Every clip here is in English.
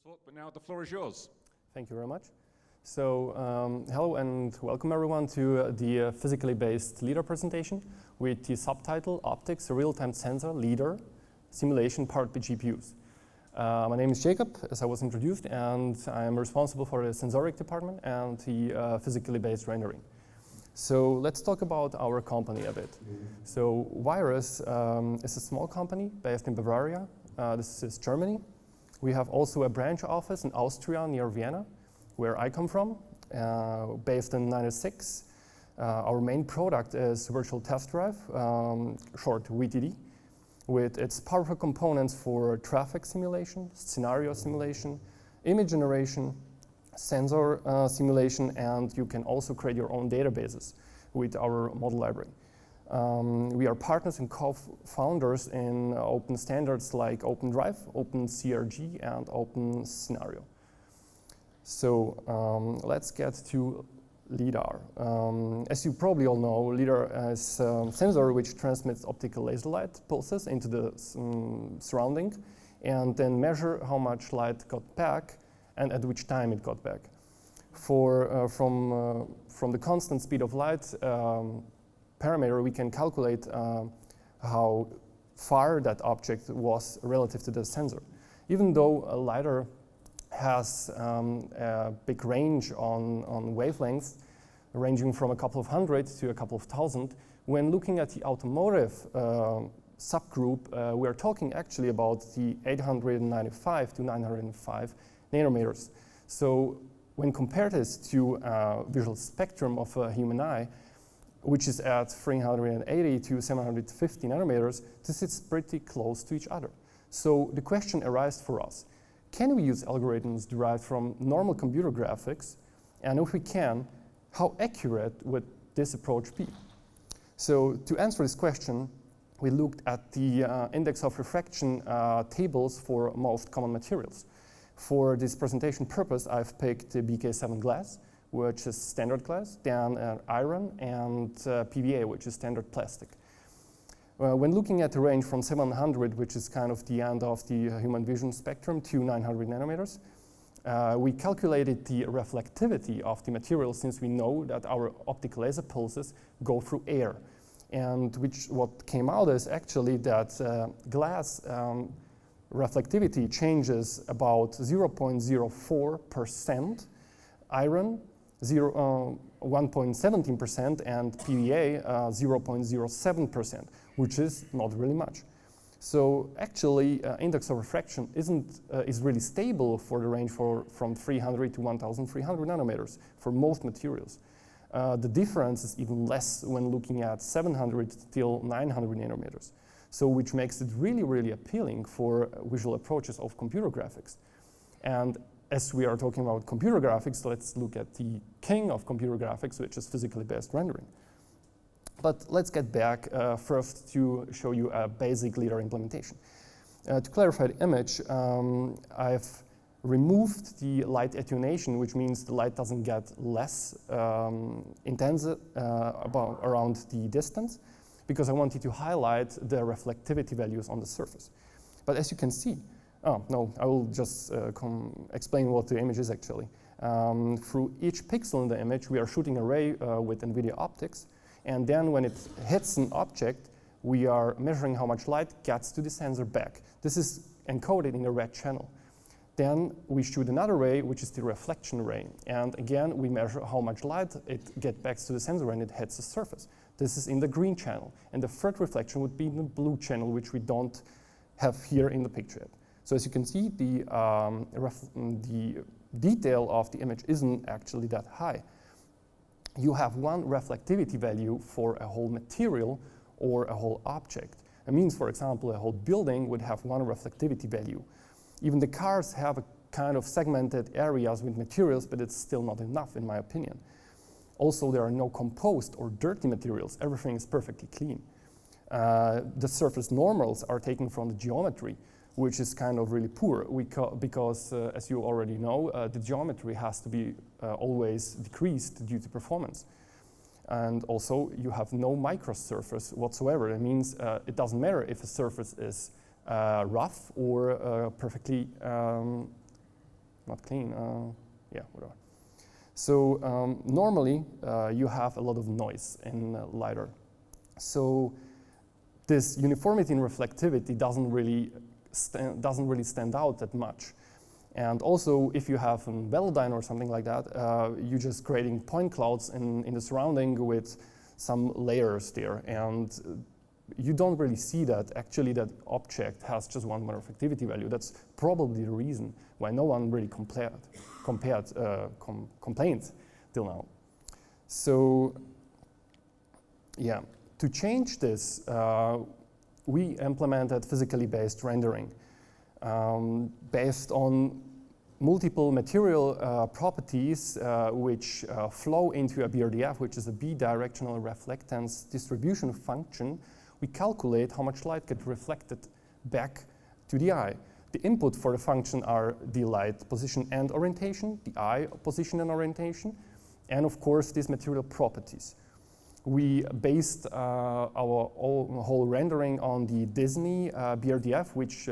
But now the floor is yours. Thank you very much. So hello and welcome everyone to the physically based LIDAR presentation with the subtitle OptiX, a real-time sensor LIDAR simulation powered by GPUs. My name is Jacob, as I was introduced, and I am responsible for the sensoric department and the physically based rendering. So let's talk about our company a bit. So Virus is a small company based in Bavaria. This is Germany. We have also a branch office in Austria near Vienna, where I come from, based in 96. Our main product is virtual test drive, short VTD, with its powerful components for traffic simulation, scenario simulation, image generation, sensor simulation, and you can also create your own databases with our model library. We are partners and co-founders in open standards like OpenDrive, OpenCRG, and OpenScenario. So let's get to LIDAR. As you probably all know, LIDAR is a sensor which transmits optical laser light pulses into the surrounding and then measure how much light got back and at which time it got back. From the constant speed of light parameter, we can calculate how far that object was relative to the sensor. Even though a LiDAR has a big range on wavelengths, ranging from a couple of hundred to a couple of thousand, when looking at the automotive subgroup, we are talking actually about the 895 to 905 nanometers. So when compared this to visual spectrum of a human eye, which is at 380 to 750 nanometers, this is pretty close to each other. So the question arises for us, can we use algorithms derived from normal computer graphics? And if we can, how accurate would this approach be? So to answer this question, we looked at the index of refraction tables for most common materials. For this presentation purpose, I've picked the BK7 glass, which is standard glass, then iron, and PVA, which is standard plastic. When looking at the range from 700, which is kind of the end of the human vision spectrum, to 900 nanometers, we calculated the reflectivity of the material, since we know that our optical laser pulses go through air. And what came out is actually that glass reflectivity changes about 0.04%, iron 1.17%, and PVA 0.07%, which is not really much. So actually, index of refraction is really stable for the range from 300 to 1,300 nanometers for most materials. The difference is even less when looking at 700 till 900 nanometers. So which makes it really, really appealing for visual approaches of computer graphics. And as we are talking about computer graphics, let's look at the king of computer graphics, which is physically based rendering. But let's get back first to show you a basic LIDAR implementation. To clarify the image, I've removed the light attenuation, which means the light doesn't get less intense around the distance, because I wanted to highlight the reflectivity values on the surface. But as you can see, I will just explain what the image is actually. Through each pixel in the image, we are shooting an array with NVIDIA OptiX, and then when it hits an object, we are measuring how much light gets to the sensor back. This is encoded in a red channel. Then we shoot another ray, which is the reflection ray, and again, we measure how much light it gets back to the sensor when it hits the surface. This is in the green channel, and the third reflection would be in the blue channel, which we don't have here in the picture yet. So as you can see, the detail of the image isn't actually that high. You have one reflectivity value for a whole material or a whole object. It means, for example, a whole building would have one reflectivity value. Even the cars have a kind of segmented areas with materials, but it's still not enough, in my opinion. Also, there are no composed or dirty materials. Everything is perfectly clean. The surface normals are taken from the geometry, which is kind of really poor because as you already know, the geometry has to be always decreased due to performance. And also, you have no microsurface whatsoever. It means it doesn't matter if a surface is rough or perfectly not clean. Yeah, whatever. So normally you have a lot of noise in LIDAR. So this uniformity in reflectivity doesn't really stand out that much. And also, if you have a Velodyne or something like that, you're just creating point clouds in the surrounding with some layers there. And you don't really see that actually that object has just one reflectivity value. That's probably the reason why no one really complained till now. So yeah, to change this, we implemented physically based rendering based on multiple material properties which flow into a BRDF, which is a bidirectional reflectance distribution function. We calculate how much light gets reflected back to the eye. The input for the function are the light position and orientation, the eye position and orientation, and of course these material properties. We based our whole rendering on the Disney BRDF, which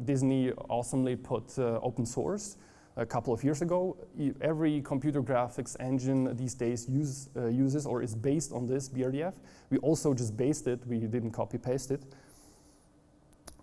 Disney awesomely put open source a couple of years ago. Every computer graphics engine these days uses or is based on this BRDF. We also just based it, we didn't copy paste it.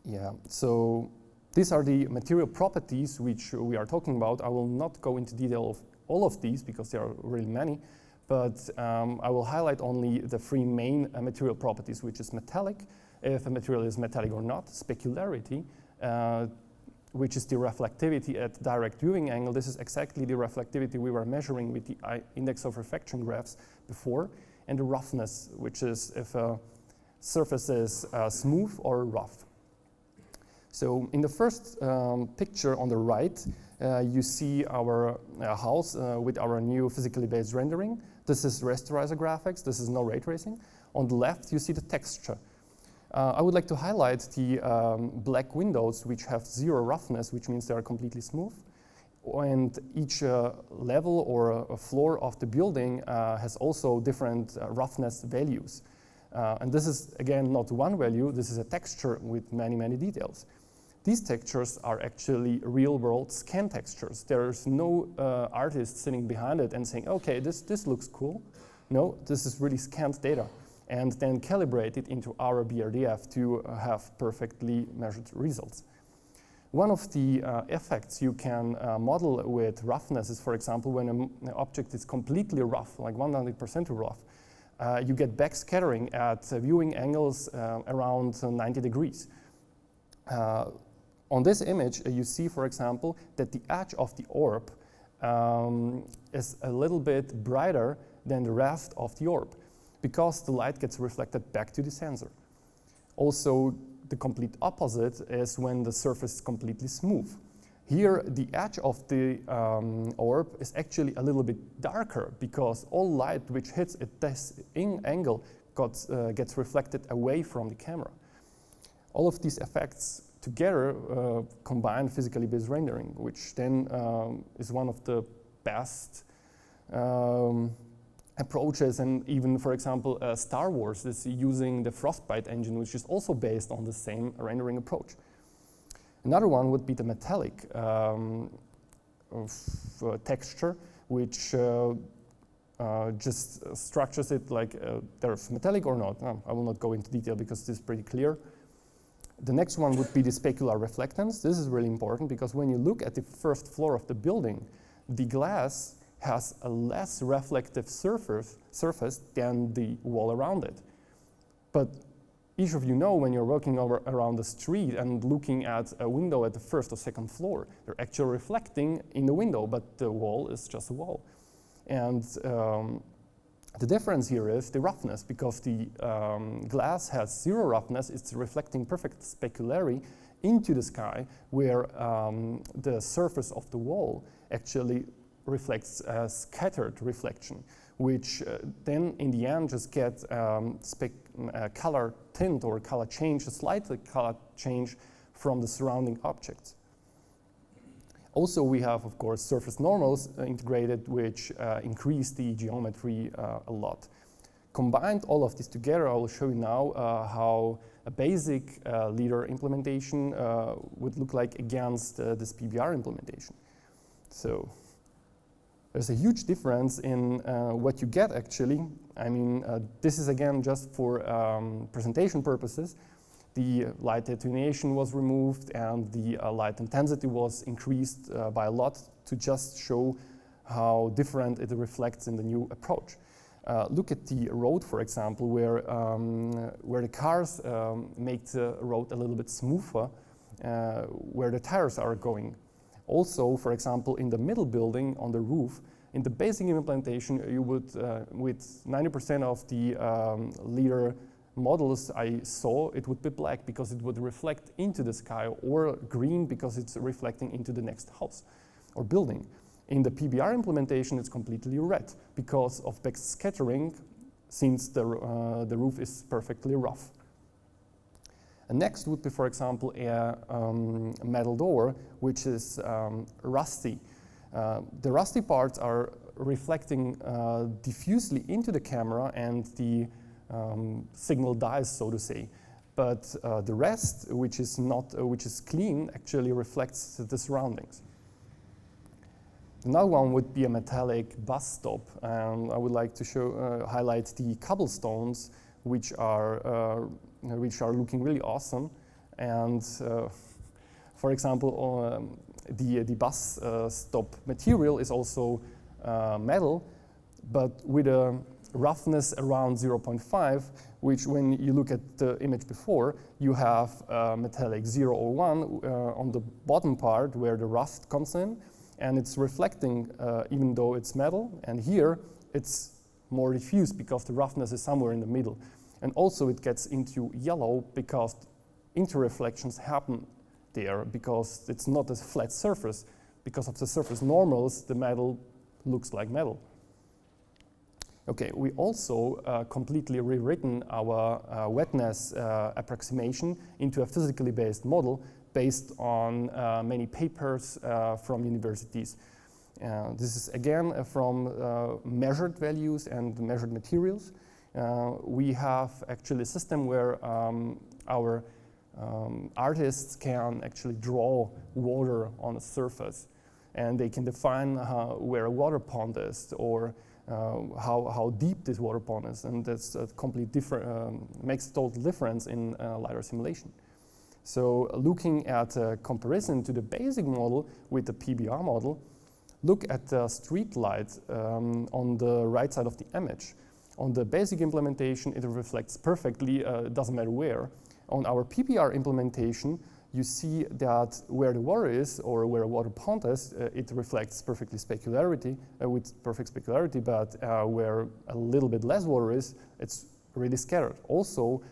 Yeah, so these are the material properties which we are talking about. I will not go into detail of all of these because there are really many, but I will highlight only the three main material properties, which is metallic, if a material is metallic or not, specularity, which is the reflectivity at direct viewing angle. This is exactly the reflectivity we were measuring with the index of refraction graphs before, and the roughness, which is if a surface is smooth or rough. So in the first picture on the right, you see our house with our new physically based rendering. This is rasterizer graphics, this is no ray tracing. On the left, you see the texture. I would like to highlight the black windows, which have zero roughness, which means they are completely smooth. And each level or a floor of the building has also different roughness values. And this is, again, not one value, this is a texture with many, many details. These textures are actually real-world scan textures. There's no artist sitting behind it and saying, okay, this looks cool. No, this is really scanned data, and then calibrate it into our BRDF to have perfectly measured results. One of the effects you can model with roughness is, for example, when an object is completely rough, like 100% rough, you get backscattering at viewing angles around 90 degrees. On this image, you see, for example, that the edge of the orb is a little bit brighter than the rest of the orb because the light gets reflected back to the sensor. Also, the complete opposite is when the surface is completely smooth. Here, the edge of the orb is actually a little bit darker because all light which hits at this angle gets reflected away from the camera. All of these effects together combine physically based rendering, which then is one of the best approaches. And even, for example, Star Wars is using the Frostbite engine, which is also based on the same rendering approach. Another one would be the metallic texture, which just structures it like there's metallic or not. I will not go into detail because this is pretty clear. The next one would be the specular reflectance. This is really important because when you look at the first floor of the building, the glass has a less reflective surface than the wall around it. But each of you know when you're walking around the street and looking at a window at the first or second floor, they're actually reflecting in the window, but the wall is just a wall. And the difference here is the roughness, because the glass has zero roughness. It's reflecting perfect specularity into the sky, where the surface of the wall actually reflects a scattered reflection, which then in the end just get color tint or color change, a slight color change from the surrounding objects. Also, we have, of course, surface normals integrated, which increase the geometry a lot. Combined all of this together, I will show you now how a basic LIDAR implementation would look like against this PBR implementation. So there's a huge difference in what you get actually. I mean, this is again just for presentation purposes. The light attenuation was removed and the light intensity was increased by a lot to just show how different it reflects in the new approach. Look at the road, for example, where the cars make the road a little bit smoother, where the tires are going. Also, for example, in the middle building on the roof, in the basic implementation, you would, with 90% of the LIDAR models I saw, it would be black because it would reflect into the sky, or green because it's reflecting into the next house or building. In the PBR implementation, it's completely red because of backscattering, since the roof is perfectly rough. And next would be, for example, a metal door, which is rusty. The rusty parts are reflecting diffusely into the camera, and the signal dies, so to say. But the rest, which is clean, actually reflects the surroundings. Another one would be a metallic bus stop. I would like to highlight the cobblestones, which are looking really awesome. And for example, the bus stop material is also metal, but with a roughness around 0.5, which when you look at the image before, you have metallic 0 or 1 on the bottom part where the rust comes in, and it's reflecting even though it's metal, and here it's more diffuse because the roughness is somewhere in the middle. And also it gets into yellow because interreflections happen there because it's not a flat surface. Because of the surface normals, the metal looks like metal. Okay, we also completely rewritten our wetness approximation into a physically based model based on many papers from universities. This is again from measured values and measured materials. We have actually a system where our artists can actually draw water on a surface, and they can define where a water pond is, or how deep this water pond is, and that's a complete different, makes a total difference in LiDAR simulation. So looking at a comparison to the basic model with the PBR model, look at the street light on the right side of the image. On the basic implementation, it reflects perfectly, it doesn't matter where. On our PBR implementation, you see that where the water is, or where a water pond is, it reflects perfectly specularity, with perfect specularity, but where a little bit less water is, it's really scattered. Also,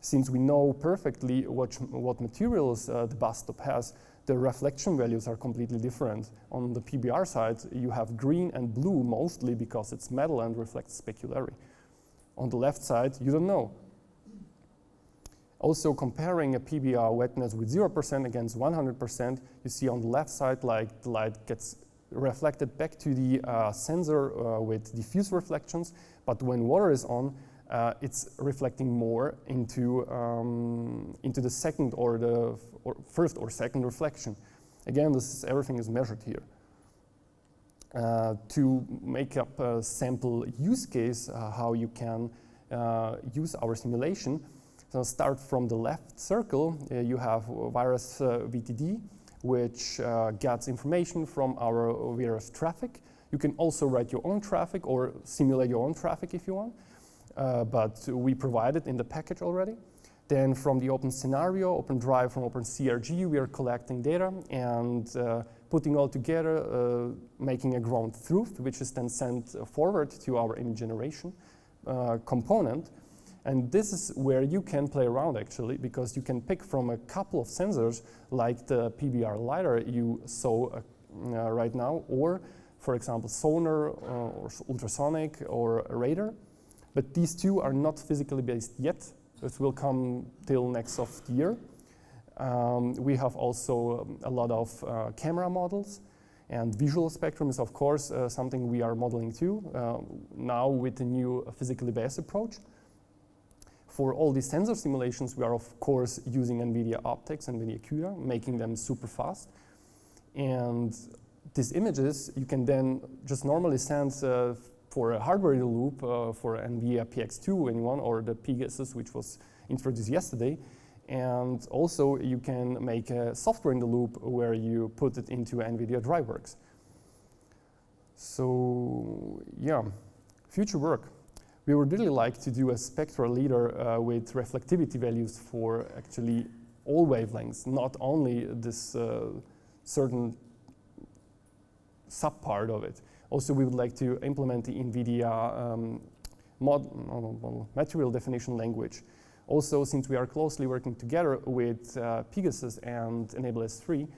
since we know perfectly what materials the bus stop has, the reflection values are completely different. On the PBR side, you have green and blue mostly because it's metal and reflects specularity. On the left side, you don't know. Also, comparing a PBR wetness with 0% against 100%, you see on the left side, like the light gets reflected back to the sensor with diffuse reflections, but when water is on, it's reflecting more into the second or the first or second reflection. Again, everything is measured here. To make up a sample use case, how you can use our simulation. So start from the left circle, you have virus VTD, which gets information from our virus traffic. You can also write your own traffic or simulate your own traffic if you want, but we provide it in the package already. Then from the open scenario, open drive from OpenCRG, we are collecting data and putting all together, making a ground truth, which is then sent forward to our image generation component. And this is where you can play around actually, because you can pick from a couple of sensors like the PBR LiDAR you saw right now, or for example sonar or ultrasonic or radar. But these two are not physically based yet. It will come till next of the year. We have also a lot of camera models, and visual spectrum is of course something we are modeling too, now with the new physically based approach. For all these sensor simulations, we are of course using NVIDIA OptiX and NVIDIA CUDA, making them super fast. And these images you can then just normally send for a hardware in the loop for NVIDIA PX2 anyone, or the Pegasus, which was introduced yesterday. And also you can make a software in the loop where you put it into NVIDIA DriveWorks. So yeah, future work. We would really like to do a spectral LIDAR with reflectivity values for actually all wavelengths, not only this certain subpart of it. Also, we would like to implement the NVIDIA material definition language. Also, since we are closely working together with Pegasus and Enable S3,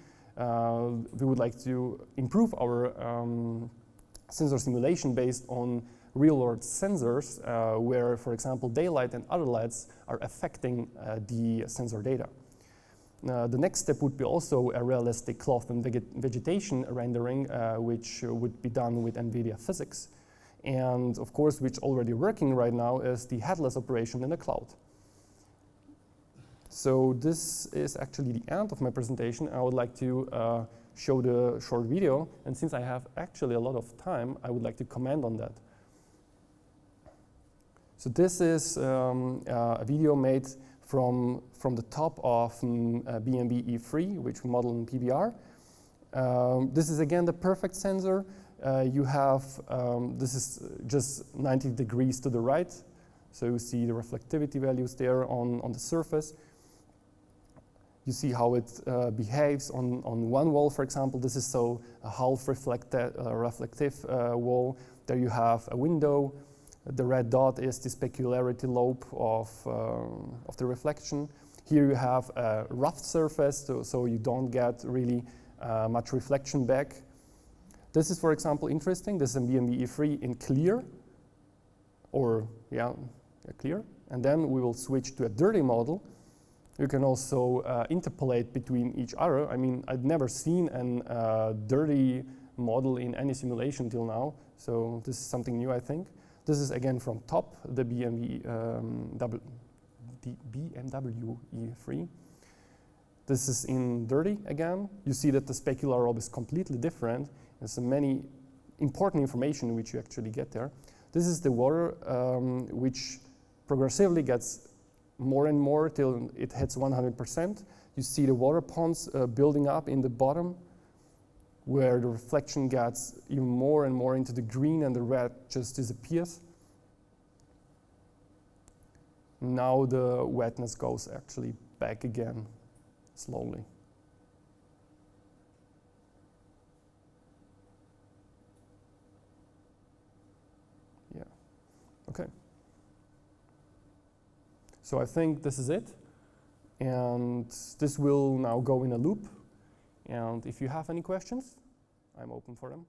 we would like to improve our sensor simulation based on real-world sensors where, for example, daylight and other lights are affecting the sensor data. The next step would be also a realistic cloth and vegetation rendering, which would be done with NVIDIA physics. And of course, which already working right now is the headless operation in the cloud. So this is actually the end of my presentation. I would like to show the short video. And since I have actually a lot of time, I would like to comment on that. So this is a video made from the top of BMB E3, which we model in PBR. This is again the perfect sensor. You have, this is just 90 degrees to the right. So you see the reflectivity values there on the surface. You see how it behaves on one wall, for example. This is so a half reflective wall. There you have a window. The red dot is the specularity lobe of the reflection. Here you have a rough surface, so you don't get really much reflection back. This is, for example, interesting. This is a BMB E3 in clear, or clear. And then we will switch to a dirty model. You can also interpolate between each other. I mean, I'd never seen a dirty model in any simulation till now, so this is something new, I think. This is again from top, the BMW E3. This is in dirty again. You see that the specular lobe is completely different. There's so many important information which you actually get there. This is the water, which progressively gets more and more till it hits 100%. You see the water ponds building up in the bottom, where the reflection gets even more and more into the green and the red just disappears. Now the wetness goes actually back again, slowly. Yeah, okay. So I think this is it. And this will now go in a loop. And if you have any questions, I'm open for them.